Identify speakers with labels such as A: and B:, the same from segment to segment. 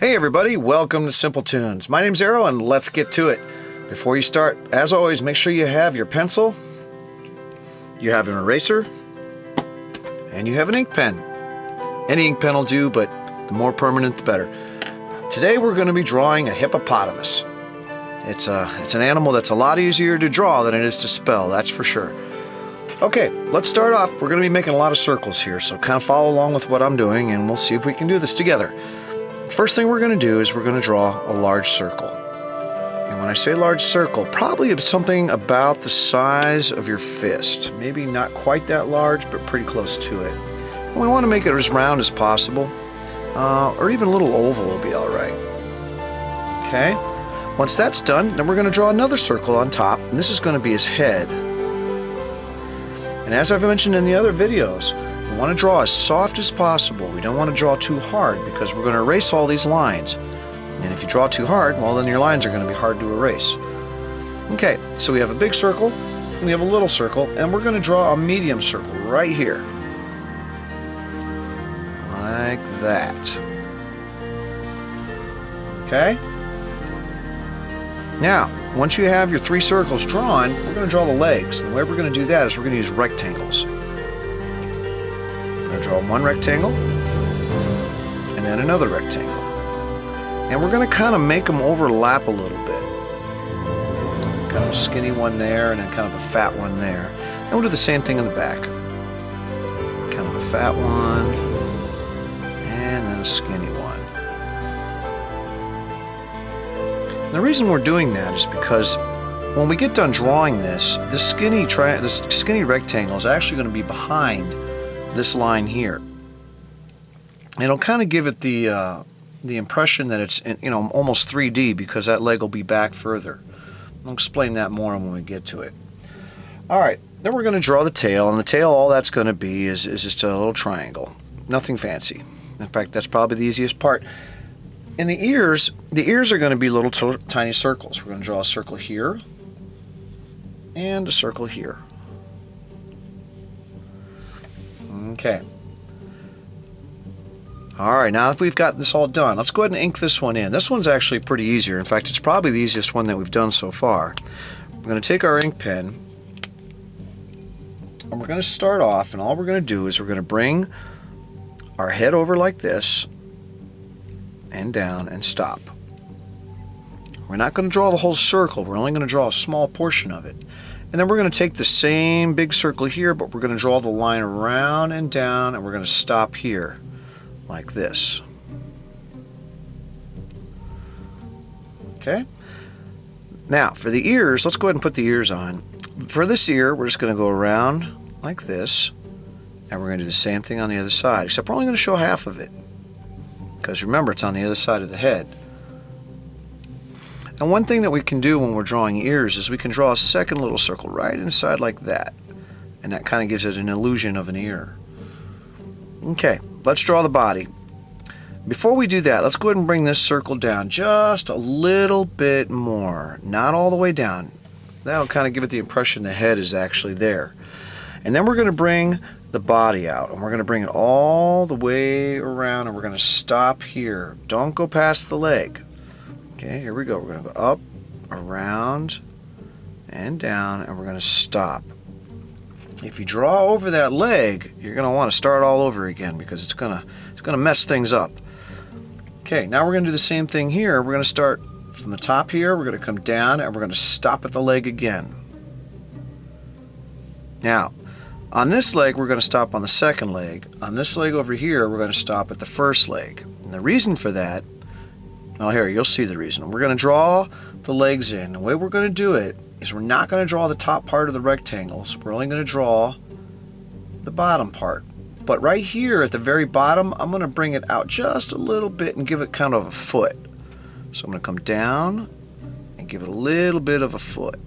A: Hey everybody, welcome to SimpleToons. My name's Arrow and let's get to it. Before you start, as always, make sure you have your pencil, you have an eraser, and you have an ink pen. Any ink pen will do, but the more permanent the better. Today we're going to be drawing a hippopotamus. It's an animal that's a lot easier to draw than it is to spell, that's for sure. Okay, let's start off. We're going to be making a lot of circles here, so kind of follow along with what I'm doing and we'll see if we can do this together. First thing we're going to do is we're going to draw a large circle. And when I say large circle, probably something about the size of your fist. Maybe not quite that large, but pretty close to it. And we want to make it as round as possible, or even a little oval will be all right. Okay, once that's done, then we're going to draw another circle on top, and this is going to be his head. And as I've mentioned in the other videos, we want to draw as soft as possible. We don't want to draw too hard because we're going to erase all these lines. And if you draw too hard, well, then your lines are going to be hard to erase. Okay, so we have a big circle, and we have a little circle, and we're going to draw a medium circle right here. Like that. Okay? Now, once you have your three circles drawn, we're going to draw the legs. And the way we're going to do that is we're going to use rectangles. We're going to draw one rectangle, and then another rectangle. And we're going to kind of make them overlap a little bit. Kind of a skinny one there, and then kind of a fat one there. And we'll do the same thing in the back. Kind of a fat one, and then a skinny one. And the reason we're doing that is because when we get done drawing this, this skinny rectangle is actually going to be behind this line here. And it'll kind of give it the impression that it's, almost 3D because that leg will be back further. I'll explain that more when we get to it. Alright, then we're going to draw the tail, and the tail, all that's going to be is just a little triangle. Nothing fancy. In fact, that's probably the easiest part. And the ears are going to be little tiny circles. We're going to draw a circle here and a circle here. Okay. Alright, now if we've got this all done, let's go ahead and ink this one in. This one's actually pretty easier. In fact, it's probably the easiest one that we've done so far. We're going to take our ink pen, and we're going to start off, and all we're going to do is we're going to bring our head over like this, and down, and stop. We're not going to draw the whole circle. We're only going to draw a small portion of it. And then we're going to take the same big circle here, but we're going to draw the line around and down, and we're going to stop here, like this. Okay? Now, for the ears, let's go ahead and put the ears on. For this ear, we're just going to go around like this, and we're going to do the same thing on the other side, except we're only going to show half of it. Because remember, it's on the other side of the head. And one thing that we can do when we're drawing ears is we can draw a second little circle right inside like that. And that kind of gives it an illusion of an ear. Okay, let's draw the body. Before we do that, let's go ahead and bring this circle down just a little bit more. Not all the way down. That'll kind of give it the impression the head is actually there. And then we're going to bring the body out, and we're going to bring it all the way around, and we're going to stop here. Don't go past the leg. Okay, here we go. We're going to go up, around, and down, and we're going to stop. If you draw over that leg, you're going to want to start all over again because it's going to mess things up. Okay, now we're going to do the same thing here. We're going to start from the top here. We're going to come down, and we're going to stop at the leg again. Now, on this leg, we're going to stop on the second leg. On this leg over here, we're going to stop at the first leg. And the reason for that, well, here, you'll see the reason. We're going to draw the legs in. The way we're going to do it is we're not going to draw the top part of the rectangles. We're only going to draw the bottom part. But right here at the very bottom, I'm going to bring it out just a little bit and give it kind of a foot. So I'm going to come down and give it a little bit of a foot.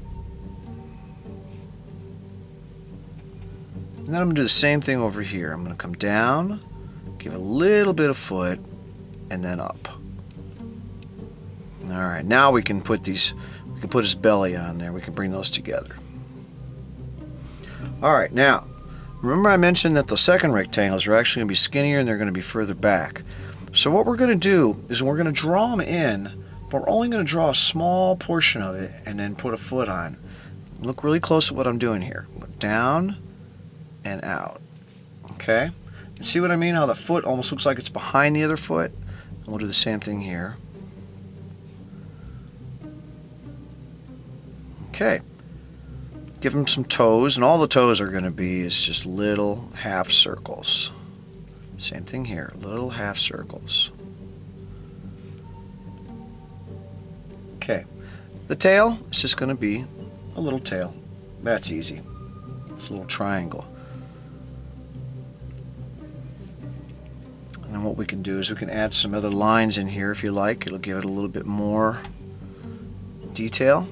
A: And then I'm going to do the same thing over here. I'm going to come down, give it a little bit of foot, and then up. Alright, now we can put his belly on there. We can bring those together. Alright, now, remember I mentioned that the second rectangles are actually going to be skinnier and they're going to be further back. So what we're going to do is we're going to draw them in, but we're only going to draw a small portion of it and then put a foot on. Look really close at what I'm doing here. Down and out. Okay? You see what I mean? How the foot almost looks like it's behind the other foot? And we'll do the same thing here. Okay. Give them some toes, and all the toes are going to be is just little half circles. Same thing here, little half circles. Okay. The tail is just going to be a little tail. That's easy. It's a little triangle. And then what we can do is we can add some other lines in here if you like. It'll give it a little bit more detail.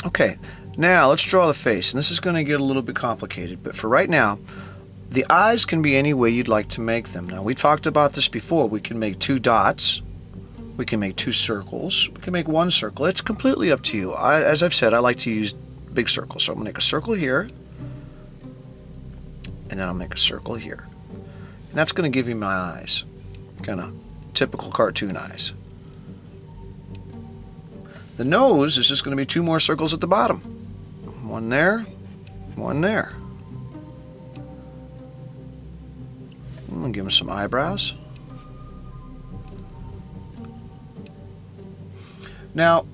A: Okay, now let's draw the face. And this is going to get a little bit complicated, but for right now, the eyes can be any way you'd like to make them. Now, we talked about this before. We can make 2 dots. We can make 2 circles. We can make 1 circle. It's completely up to you. As I've said, I like to use big circles. So I'm going to make a circle here, and then I'll make a circle here. And that's going to give you my eyes. Kind of typical cartoon eyes. The nose is just going to be 2 more circles at the bottom. 1 there, 1 there. I'm going to give him some eyebrows. Now,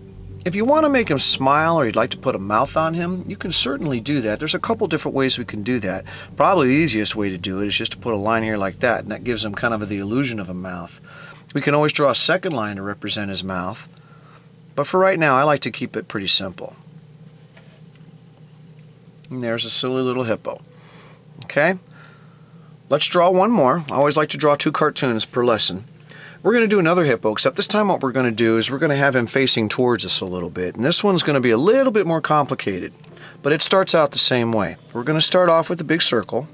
A: if you want to make him smile or you'd like to put a mouth on him, you can certainly do that. There's a couple different ways we can do that. Probably the easiest way to do it is just to put a line here like that, and that gives him kind of the illusion of a mouth. We can always draw a second line to represent his mouth, but for right now I like to keep it pretty simple. And there's a silly little hippo. Okay? Let's draw one more. I always like to draw 2 cartoons per lesson. We're going to do another hippo, except this time what we're going to do is we're going to have him facing towards us a little bit. And this one's going to be a little bit more complicated, but it starts out the same way. We're going to start off with a big circle.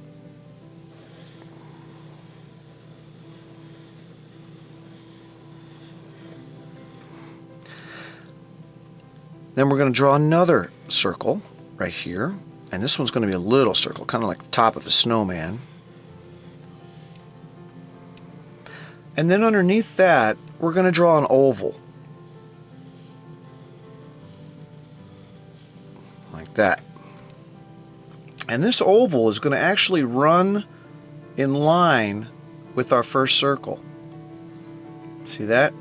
A: Then we're going to draw another circle right here. And this one's going to be a little circle, kind of like the top of a snowman. And then underneath that, we're going to draw an oval. Like that. And this oval is going to actually run in line with our first circle. See that?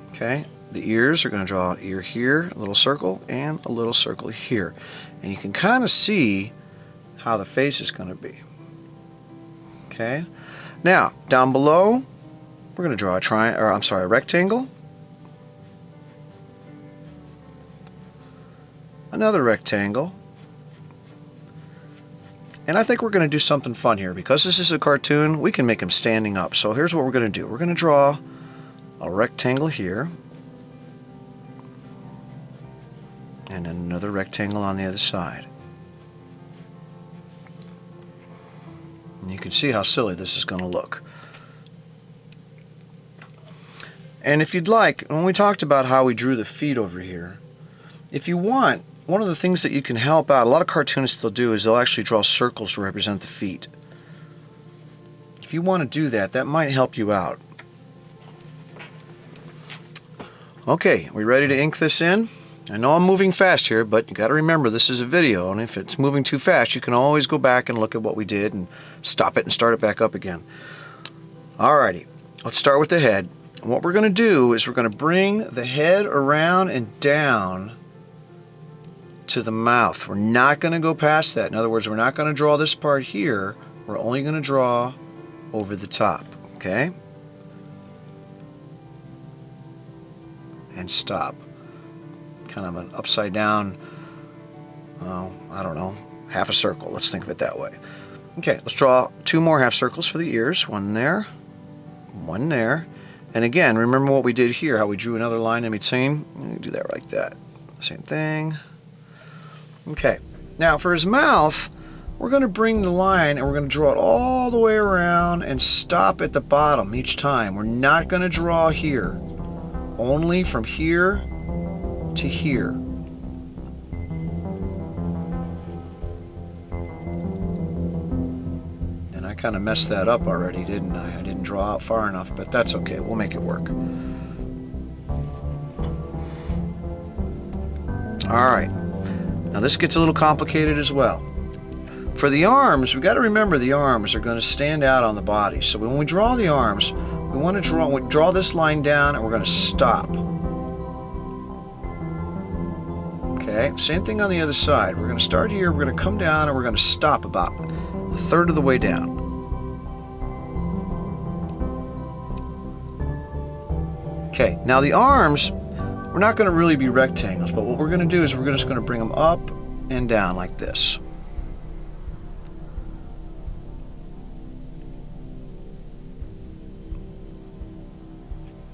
A: Okay. The ears are going to draw an ear here, a little circle, and a little circle here. And you can kind of see how the face is going to be. Okay. Now, down below, we're going to draw a rectangle, another rectangle, and I think we're going to do something fun here. Because this is a cartoon, we can make him standing up. So here's what we're going to do. We're going to draw a rectangle here, and then another rectangle on the other side. And you can see how silly this is going to look. And if you'd like, when we talked about how we drew the feet over here, if you want, one of the things that you can help out, a lot of cartoonists they'll do is they'll actually draw circles to represent the feet. If you want to do that, that might help you out. Okay, we ready to ink this in? I know I'm moving fast here, but you got to remember this is a video, and if it's moving too fast, you can always go back and look at what we did and stop it and start it back up again. Alrighty, let's start with the head. And what we're going to do is we're going to bring the head around and down to the mouth. We're not going to go past that. In other words, we're not going to draw this part here. We're only going to draw over the top. Okay? And stop. Kind of an upside down, I don't know, half a circle. Let's think of it that way. Okay, let's draw 2 more half circles for the ears. 1 there, 1 there. And again, remember what we did here, how we drew another line in between? We do that like that. Same thing. Okay, now for his mouth, we're going to bring the line and we're going to draw it all the way around and stop at the bottom each time. We're not going to draw here. Only from here to here. And I kind of messed that up already, didn't I? I didn't draw out far enough, but that's okay. We'll make it work. All right. Now this gets a little complicated as well. For the arms, we got to remember the arms are going to stand out on the body. So when we draw the arms, we want to draw this line down, and we're going to stop. Okay, same thing on the other side. We're going to start here, we're going to come down, and we're going to stop about a third of the way down. Okay, now the arms, we're not going to really be rectangles, but what we're going to do is we're just going to bring them up and down like this.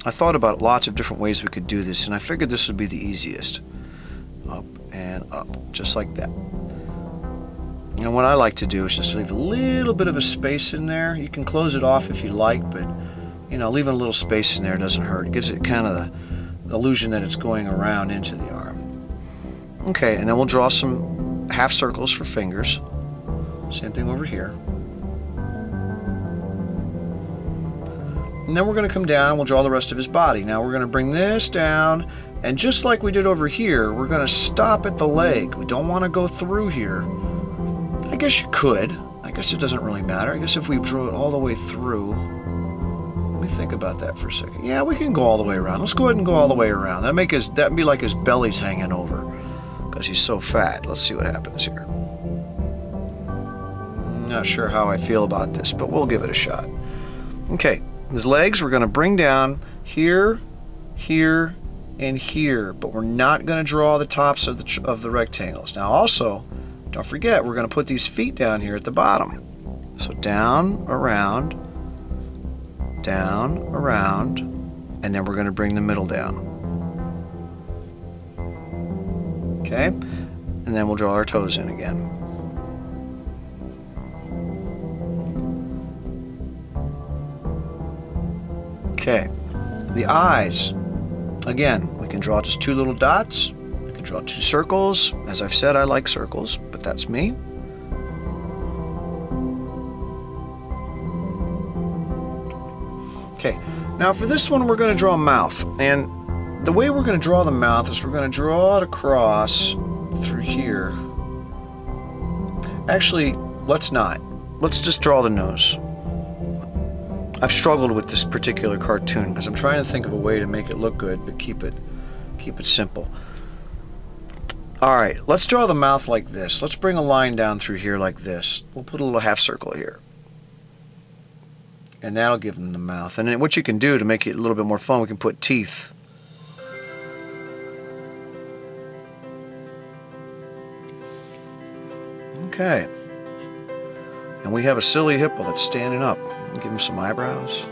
A: I thought about lots of different ways we could do this, and I figured this would be the easiest. Up and up, just like that. And what I like to do is just leave a little bit of a space in there. You can close it off if you like, but you know, leaving a little space in there doesn't hurt. It gives it kind of the illusion that it's going around into the arm. Okay, and then we'll draw some half circles for fingers. Same thing over here. And then we're going to come down, we'll draw the rest of his body. Now we're going to bring this down, and just like we did over here, we're going to stop at the leg. We don't want to go through here. I guess you could. I guess it doesn't really matter. I guess if we drew it all the way through, let me think about that for a second. Yeah, we can go all the way around. Let's go ahead and go all the way around. That'd be like his belly's hanging over because he's so fat. Let's see what happens here. I'm not sure how I feel about this, but we'll give it a shot. Okay. His legs we're going to bring down here, here, and here, but we're not going to draw the tops of the rectangles. Now also, don't forget, we're going to put these feet down here at the bottom. So down, around, and then we're going to bring the middle down. Okay? And then we'll draw our toes in again. Okay, the eyes. Again, we can draw just two little dots. We can draw two circles. As I've said, I like circles, but that's me. Okay, now for this one, we're going to draw a mouth. And the way we're going to draw the mouth is we're going to draw it across through here. Actually, let's not. Let's just draw the nose. I've struggled with this particular cartoon because I'm trying to think of a way to make it look good, but keep it simple. All right, let's draw the mouth like this. Let's bring a line down through here like this. We'll put a little half circle here. And that'll give them the mouth. And then what you can do to make it a little bit more fun, we can put teeth. Okay. And we have a silly hippo that's standing up. Give him some eyebrows.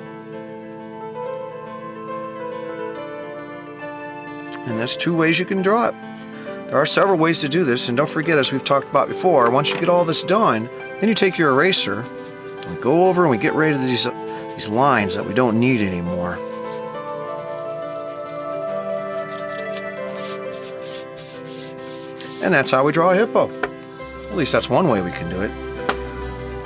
A: And that's two ways you can draw it. There are several ways to do this, and don't forget, as we've talked about before, once you get all this done, then you take your eraser and we go over and we get rid of these lines that we don't need anymore. And that's how we draw a hippo. At least that's one way we can do it.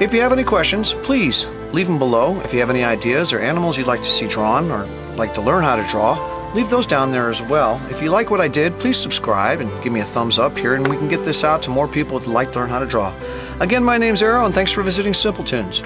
A: If you have any questions, please leave them below. If you have any ideas or animals you'd like to see drawn or like to learn how to draw, leave those down there as well. If you like what I did, please subscribe and give me a thumbs up here, and we can get this out to more people who'd like to learn how to draw. Again, my name's Arrow, and thanks for visiting SimpleToons.